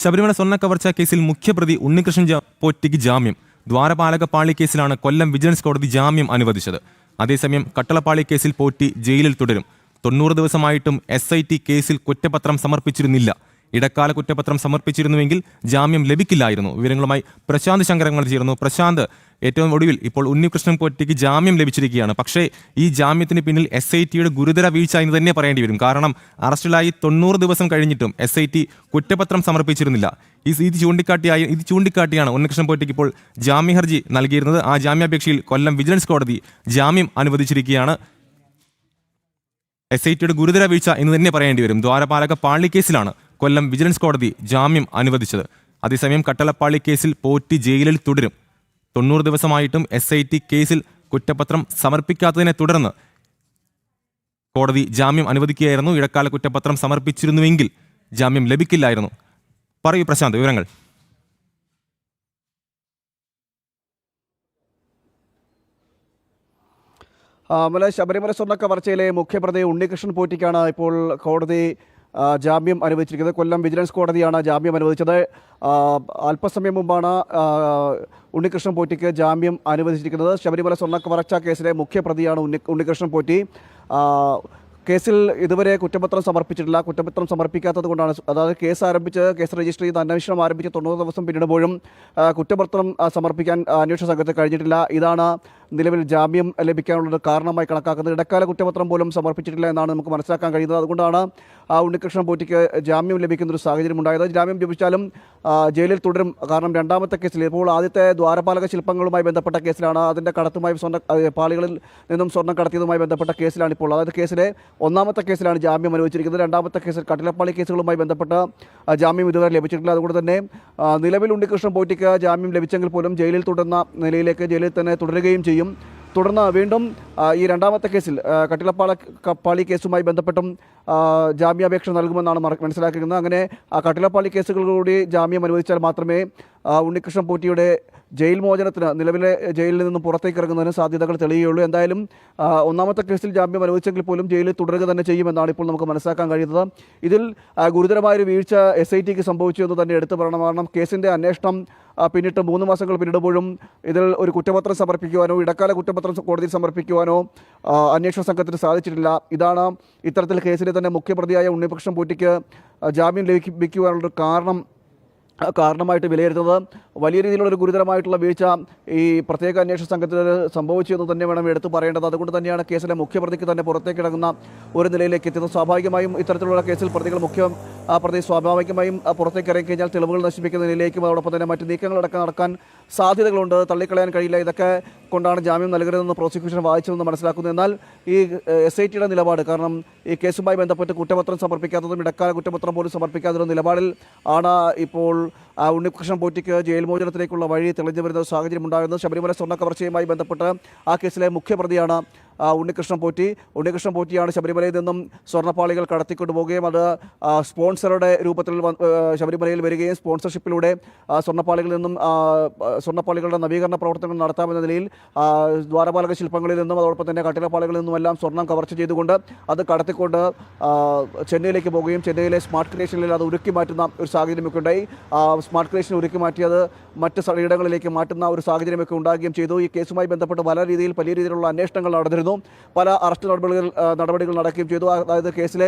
ശബരിമല സ്വർണ്ണ കവർച്ചാ കേസിൽ മുഖ്യപ്രതി ഉണ്ണികൃഷ്ണൻ പോറ്റിക്ക് ജാമ്യം. ദ്വാരപാലക പാളി കേസിലാണ് കൊല്ലം വിജിലൻസ് കോടതി ജാമ്യം അനുവദിച്ചത്. അതേസമയം കട്ടളപ്പാളി കേസിൽ പോറ്റി ജയിലിൽ തുടരും. 90 ദിവസമായിട്ടും SIT കേസിൽ കുറ്റപത്രം സമർപ്പിച്ചിരുന്നില്ല. ഇടക്കാല കുറ്റപത്രം സമർപ്പിച്ചിരുന്നുവെങ്കിൽ ജാമ്യം ലഭിക്കില്ലായിരുന്നു. വിവരങ്ങളുമായി പ്രശാന്ത് ശങ്കരങ്ങൾ ചേർന്നു. പ്രശാന്ത്, ഏറ്റവും ഒടുവിൽ ഇപ്പോൾ ഉണ്ണികൃഷ്ണൻ പോറ്റിക്ക് ജാമ്യം ലഭിച്ചിരിക്കുകയാണ്. പക്ഷേ ഈ ജാമ്യത്തിന് പിന്നിൽ SITയുടെ ഗുരുതര വീഴ്ച എന്ന് തന്നെ പറയേണ്ടി വരും. കാരണം അറസ്റ്റിലായി 90 ദിവസം കഴിഞ്ഞിട്ടും SIT കുറ്റപത്രം സമർപ്പിച്ചിരുന്നില്ല. ഇത് ചൂണ്ടിക്കാട്ടിയാണ് ഉണ്ണികൃഷ്ണൻ പോറ്റിക്ക് ഇപ്പോൾ ജാമ്യ ഹർജി നൽകിയിരുന്നത്. ആ ജാമ്യാപേക്ഷയിൽ കൊല്ലം വിജിലൻസ് കോടതി ജാമ്യം അനുവദിച്ചിരിക്കുകയാണ്. SITയുടെ ഗുരുതര വീഴ്ച എന്ന് തന്നെ പറയേണ്ടി വരും. ദ്വാരപാലക പാളി കേസിലാണ് കൊല്ലം വിജിലൻസ് കോടതി ജാമ്യം അനുവദിച്ചത്. അതേസമയം കട്ടളപ്പാളി കേസിൽ പോറ്റി ജയിലിൽ തുടരും. 90 ദിവസമായിട്ടും SIT കേസിൽ കുറ്റപത്രം സമർപ്പിക്കാത്തതിനെ തുടർന്ന് കോടതി ജാമ്യം അനുവദിക്കുകയായിരുന്നു. ഇടക്കാല കുറ്റപത്രം സമർപ്പിച്ചിരുന്നുവെങ്കിൽ ജാമ്യം ലഭിക്കില്ലായിരുന്നു. പറയൂ പ്രശാന്ത്, വിവരങ്ങൾ. ശബരിമല സ്വർണ്ണ കവർച്ചയിലെ മുഖ്യപ്രതി ഉണ്ണികൃഷ്ണൻ പോറ്റിക്കാണ് ഇപ്പോൾ കോടതി ജാമ്യം അനുവദിച്ചിരിക്കുന്നത്. കൊല്ലം വിജിലൻസ് കോടതിയാണ് ജാമ്യം അനുവദിച്ചത്. അല്പസമയം മുമ്പാണ് ഉണ്ണികൃഷ്ണൻ പോറ്റിക്ക് ജാമ്യം അനുവദിച്ചിരിക്കുന്നത്. ശബരിമല സ്വർണ്ണ കവർച്ചാ കേസിലെ മുഖ്യപ്രതിയാണ് ഉണ്ണികൃഷ്ണൻ പോറ്റി. കേസിൽ ഇതുവരെ കുറ്റപത്രം സമർപ്പിച്ചിട്ടില്ല. കുറ്റപത്രം സമർപ്പിക്കാത്തത് കൊണ്ടാണ്, അതായത് കേസ് രജിസ്റ്റർ ചെയ്ത് അന്വേഷണം ആരംഭിച്ച് 90 ദിവസം പിന്നിടുമ്പോഴും കുറ്റപത്രം സമർപ്പിക്കാൻ അന്വേഷണ സംഘത്തിന് കഴിഞ്ഞിട്ടില്ല. ഇതാണ് നിലവിൽ ജാമ്യം ലഭിക്കാനുള്ള കാരണമായി കണക്കാക്കുന്നത്. ഇടക്കാല കുറ്റപത്രം പോലും സമർപ്പിച്ചിട്ടില്ല എന്നാണ് നമുക്ക് മനസ്സിലാക്കാൻ കഴിയുന്നത്. അതുകൊണ്ടാണ് ഉണ്ണികൃഷ്ണൻ പോറ്റിക്ക് ജാമ്യം ലഭിക്കുന്നൊരു സാഹചര്യം ഉണ്ടായത്. ജാമ്യം ലഭിച്ചാലും ജയിലിൽ തുടരും. കാരണം രണ്ടാമത്തെ കേസിൽ, ഇപ്പോൾ ആദ്യത്തെ ദ്വാരപാലക ശില്പങ്ങളുമായി ബന്ധപ്പെട്ട കേസിലാണ്, അതിൻ്റെ കടത്തുമായി പാളികളിൽ നിന്നും സ്വർണ്ണം കടത്തിയതുമായി ബന്ധപ്പെട്ട കേസിലാണ് ഇപ്പോൾ, അതായത് കേസിലെ ഒന്നാമത്തെ കേസിലാണ് ജാമ്യം അനുവദിച്ചിരിക്കുന്നത്. രണ്ടാമത്തെ കേസിൽ കട്ടിലപ്പാളി കേസുകളുമായി ബന്ധപ്പെട്ട് ജാമ്യം ഇതുവരെ ലഭിച്ചിട്ടില്ല. അതുകൊണ്ട് തന്നെ നിലവിൽ ഉണ്ണികൃഷ്ണൻ പോറ്റിക്ക് ജാമ്യം ലഭിച്ചെങ്കിൽ പോലും ജയിലിൽ തുടരുന്ന നിലയിലേക്ക് ജയിലിൽ തന്നെ തുടരുകയും ചെയ്യും. തുടർന്ന് വീണ്ടും ഈ രണ്ടാമത്തെ കേസിൽ കട്ടിലപ്പാളി കേസുമായി ബന്ധപ്പെട്ടും ജാമ്യാപേക്ഷ നൽകുമെന്നാണ് മനസ്സിലാക്കുന്നത്. അങ്ങനെ കട്ടിലപ്പാളി കേസുകളിലൂടെ ജാമ്യം അനുവദിച്ചാൽ മാത്രമേ ഉണ്ണികൃഷ്ണൻ പോറ്റിയുടെ ജയിൽ മോചനത്തിന്, നിലവിലെ ജയിലിൽ നിന്നും പുറത്തേക്ക് ഇറങ്ങുന്നതിന് സാധ്യതകൾ തെളിയുകയുള്ളൂ. എന്തായാലും ഒന്നാമത്തെ കേസിൽ ജാമ്യം അനുവദിച്ചെങ്കിൽ പോലും ജയിലിൽ തുടരുക തന്നെ ചെയ്യുമെന്നാണ് ഇപ്പോൾ നമുക്ക് മനസ്സിലാക്കാൻ കഴിയുന്നത്. ഇതിൽ ഗുരുതരമായൊരു വീഴ്ച SITക്ക് സംഭവിച്ചു എന്ന് തന്നെ എടുത്തു പറയണം. കാരണം കേസിൻ്റെ അന്വേഷണം പിന്നിട്ട് 3 മാസങ്ങൾ പിന്നിടുമ്പോഴും ഇതിൽ ഒരു കുറ്റപത്രം സമർപ്പിക്കുവാനോ ഇടക്കാല കുറ്റപത്രം കോടതിയിൽ സമർപ്പിക്കുവാനോ അന്വേഷണ സംഘത്തിന് സാധിച്ചിട്ടില്ല. ഇതാണ് ഇത്തരത്തിൽ കേസിലെ തന്നെ മുഖ്യപ്രതിയായ ഉണ്ണികൃഷ്ണൻ പോറ്റിക്ക് ജാമ്യം ലഭിക്കുവാനുള്ളൊരു കാരണമായിട്ട് വിലയിരുത്തുന്നത്. വലിയ രീതിയിലുള്ളൊരു ഗുരുതരമായിട്ടുള്ള വീഴ്ച ഈ പ്രത്യേക അന്വേഷണ സംഘത്തിന് സംഭവിച്ചു എന്ന് തന്നെ വേണം എടുത്തു പറയേണ്ടത്. അതുകൊണ്ട് തന്നെയാണ് കേസിലെ മുഖ്യപ്രതിക്ക് തന്നെ പുറത്തേക്ക് ഇറങ്ങുന്ന ഒരു നിലയിലേക്ക് എത്തുന്നത്. സ്വാഭാവികമായും ഇത്തരത്തിലുള്ള കേസിൽ പ്രതി സ്വാഭാവികമായും പുറത്തേക്ക് ഇറങ്ങി കഴിഞ്ഞാൽ തെളിവുകൾ നശിപ്പിക്കുന്ന നിലയിലേക്കും അതോടൊപ്പം തന്നെ മറ്റ് നീക്കങ്ങളടക്കം നടക്കാൻ സാധ്യതകളുണ്ട്. തള്ളിക്കളയാൻ കഴിയില്ല. ഇതൊക്കെ കൊണ്ടാണ് ജാമ്യം നൽകരുതെന്ന് പ്രോസിക്യൂഷൻ വാദിച്ചതെന്ന് മനസ്സിലാക്കുന്നു. എന്നാൽ ഈ SITയുടെ നിലപാട്, കാരണം ഈ കേസുമായി ബന്ധപ്പെട്ട് കുറ്റപത്രം സമർപ്പിക്കാത്തതും ഇടക്കാല കുറ്റപത്രം പോലും സമർപ്പിക്കാത്തതും നിലപാടിൽ ആണ് ഇപ്പോൾ ഉണ്ണികൃഷ്ണൻ പോറ്റിക്ക് ജയിൽ മോചനത്തിലേക്കുള്ള വഴി തെളിഞ്ഞു വരുന്ന സാഹചര്യം ഉണ്ടാകുന്നത്. ശബരിമല സ്വർണ്ണ കവർച്ചയുമായി ബന്ധപ്പെട്ട് ആ കേസിലെ മുഖ്യപ്രതിയാണ് ഉണ്ണികൃഷ്ണൻ പോറ്റിയാണ് ശബരിമലയിൽ നിന്നും സ്വർണ്ണപ്പാളികൾ കടത്തിക്കൊണ്ടുപോവുകയും അത് സ്പോൺസറുടെ രൂപത്തിൽ ശബരിമലയിൽ വരികയും സ്പോൺസർഷിപ്പിലൂടെ സ്വർണ്ണപ്പാളികളിൽ നിന്നും സ്വർണ്ണപ്പാളികളുടെ നവീകരണ പ്രവർത്തനങ്ങൾ നടത്താമെന്ന നിലയിൽ ദ്വാരപാലക ശില്പങ്ങളിൽ നിന്നും അതോടൊപ്പം തന്നെ കട്ടിലപ്പാളികളിൽ നിന്നുമെല്ലാം സ്വർണ്ണം കവർച്ച ചെയ്തുകൊണ്ട് അത് കടത്തിക്കൊണ്ട് ചെന്നൈയിലേക്ക് പോവുകയും ചെന്നൈയിലെ സ്മാർട്ട് ക്രിയേഷനിൽ അത് ഉരുക്കി മാറ്റുന്ന ഒരു സാഹചര്യമൊക്കെ ഉണ്ടായി. സ്മാർട്ട് ക്രിയേഷൻ ഉരുക്കി മാറ്റിയത് മറ്റ് ഇടങ്ങളിലേക്ക് മാറ്റുന്ന ഒരു സാഹചര്യമൊക്കെ ഉണ്ടാകുകയും ചെയ്തു. ഈ കേസുമായി ബന്ധപ്പെട്ട് വലിയ രീതിയിലുള്ള അന്വേഷണങ്ങൾ നടന്നിരുന്നു. പല അറസ്റ്റ് നടപടികൾ നടക്കുകയും ചെയ്തു. അതായത് കേസിലെ